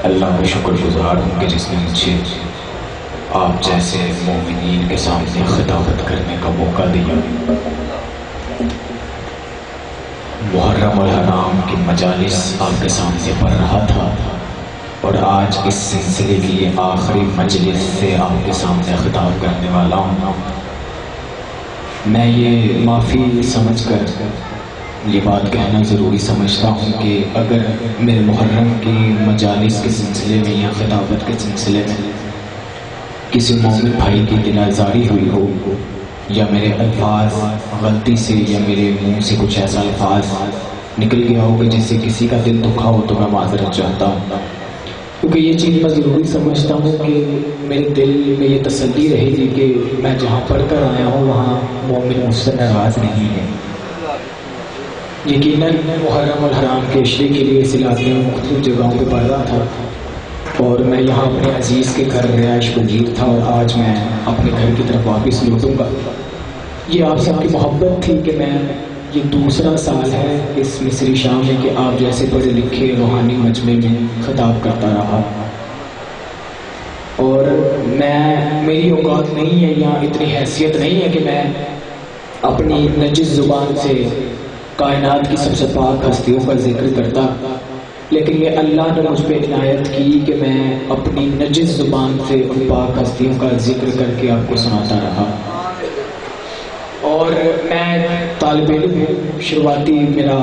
اللہ کا شکر گزار ہوں کہ جس نے مجھے آپ جیسے مومنین کے سامنے خطابت کرنے کا موقع دیا. محرم الحرام کی مجالس آپ کے سامنے پڑھ رہا تھا اور آج اس سلسلے کی یہ آخری مجلس سے آپ کے سامنے خطاب کرنے والا ہوں. میں یہ معافی سمجھ کر یہ بات کہنا ضروری سمجھتا ہوں کہ اگر میرے محرم کی مجالس کے سلسلے میں یا خطابت کے سلسلے میں کسی مومن بھائی کی دل آزاری ہوئی ہو یا میرے الفاظ غلطی سے یا میرے منہ سے کچھ ایسا الفاظ نکل گیا ہو کہ جس سے کسی کا دل دکھا ہو تو میں معذرت چاہتا ہوں، کیونکہ یہ چیز میں ضروری سمجھتا ہوں کہ میرے دل میں یہ تسلی رہے گی کہ میں جہاں پڑھ کر آیا ہوں وہاں مومن مجھ سے ناراض نہیں ہے. یقیناً محرم الحرام کے عشرے کے لیے اس علاقے میں مختلف جگہوں پہ پڑھ رہا تھا اور میں یہاں اپنے عزیز کے گھر رہائش پذیر تھا اور آج میں اپنے گھر کی طرف واپس لوٹوں گا. یہ آپ سب کی محبت تھی کہ میں یہ دوسرا سال ہے اس مصری شام میں کہ آپ جیسے پڑھے لکھے روحانی مجمع میں خطاب کرتا رہا اور میری اوقات نہیں ہے یا اتنی حیثیت نہیں ہے کہ میں اپنی نجس زبان سے کائنات کی سب سے پاک ہستیوں کا ذکر کرتا، لیکن یہ اللہ نے مجھ پہ عنایت کی کہ میں اپنی نجس زبان سے ان پاک ہستیوں کا ذکر کر کے آپ کو سناتا رہا. اور میں طالب علم ہوں، شروعاتی میرا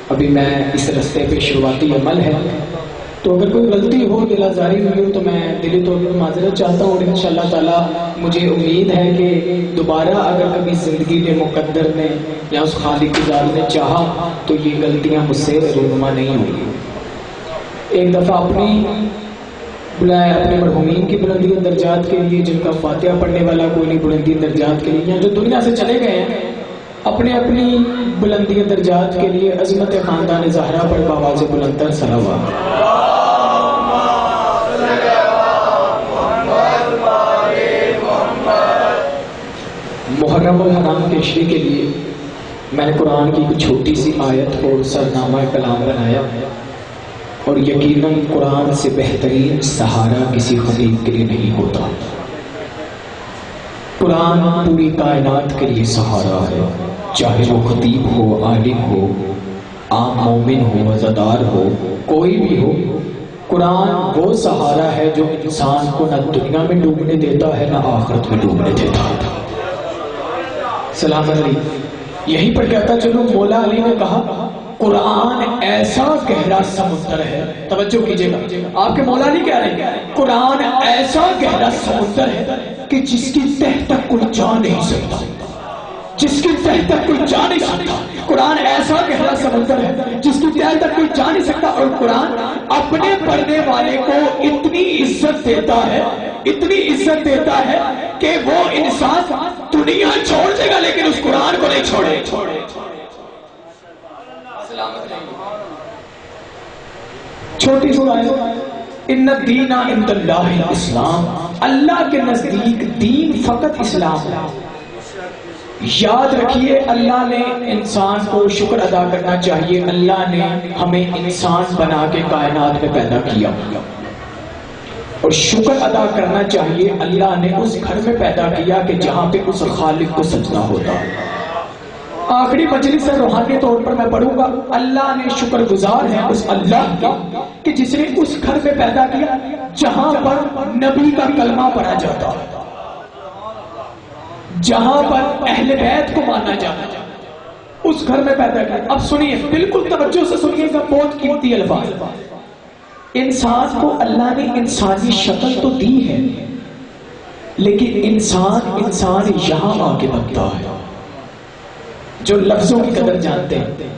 ابھی میں اس رستے پہ شروعاتی عمل ہے، تو اگر کوئی غلطی ہو دل آزاری ہوئی ہو تو میں دلی طور پر معذرت چاہتا ہوں اور انشاءاللہ تعالیٰ مجھے امید ہے کہ دوبارہ اگر کبھی زندگی کے مقدر نے یا اس خالق کی ذات نے چاہا تو یہ غلطیاں مجھ سے رونما نہیں ہوں گی. ایک دفعہ بلایا اپنے مرحومین کی بلندی درجات کے لیے جن کا فاتحہ پڑھنے والا کوئی نہیں بلندی درجات کے لیے، جو دنیا سے چلے گئے ہیں اپنی بلندی درجات کے لیے عظمت خاندان زہرا پر بآواز بلندتر صلوات. محرم الحرام کے عشرے کے لیے میں نے قرآن کی ایک چھوٹی سی آیت کو سرنامہ کلام بنایا اور یقیناً قرآن سے بہترین سہارا کسی خطیب کے لیے نہیں ہوتا. قرآن پوری کائنات کے لیے سہارا ہے، چاہے وہ خطیب ہو، عالم ہو، عام مومن ہو، عزادار ہو، کوئی بھی ہو. قرآن وہ سہارا ہے جو انسان کو نہ دنیا میں ڈوبنے دیتا ہے نہ آخرت میں ڈوبنے دیتا ہے. سلام علیکم. یہیں پر کہتا چلو مولا علی نے کہا قرآن ایسا گہرا سمندر ہے. توجہ کیجئے گا, آپ کے مولا علی کہہ رہے ہیں قرآن ایسا گہرا سمندر ہے کہ جس کی تہ تک کوئی جا نہیں سکتا, جس کی تہ تک کوئی جا نہیں سکتا. قرآن ایسا گہرا سمندر ہے جس کی تہ تک کوئی جا نہیں سکتا. اور قرآن اپنے پڑھنے والے کو اتنی عزت دیتا ہے, اتنی عزت دیتا ہے کہ وہ انسان دنیا چھوڑ دے گا لیکن اس قرآن کو نہیں چھوڑے. چھوٹی سی آیت, ان الدین عند اللہ الاسلام, اللہ کے نزدیک دین فقط اسلام ہے. یاد رکھیے اللہ نے انسان کو شکر ادا کرنا چاہیے. اللہ نے ہمیں انسان بنا کے کائنات میں پیدا کیا اور شکر ادا کرنا چاہیے اللہ نے اس گھر میں پیدا کیا کہ جہاں پہ اس خالق کو سجدہ ہوتا. آخری مجلس روحانی طور پر میں پڑھوں گا, اللہ نے شکر گزار ہے اس اللہ کا کہ جس نے اس گھر میں پیدا کیا جہاں پر نبی کا کلمہ پڑھا جاتا, جہاں پر اہل بیت کو مانا جاتا, اس گھر میں پیدا کیا. اب سنیے, بالکل توجہ سے سنیے گا, بہت قیمتی الفاظ. انسان کو اللہ نے انسانی شکل تو دی ہے لیکن انسان یہاں آ کے بنتا ہے. جو لفظوں کی قدر جانتے ہیں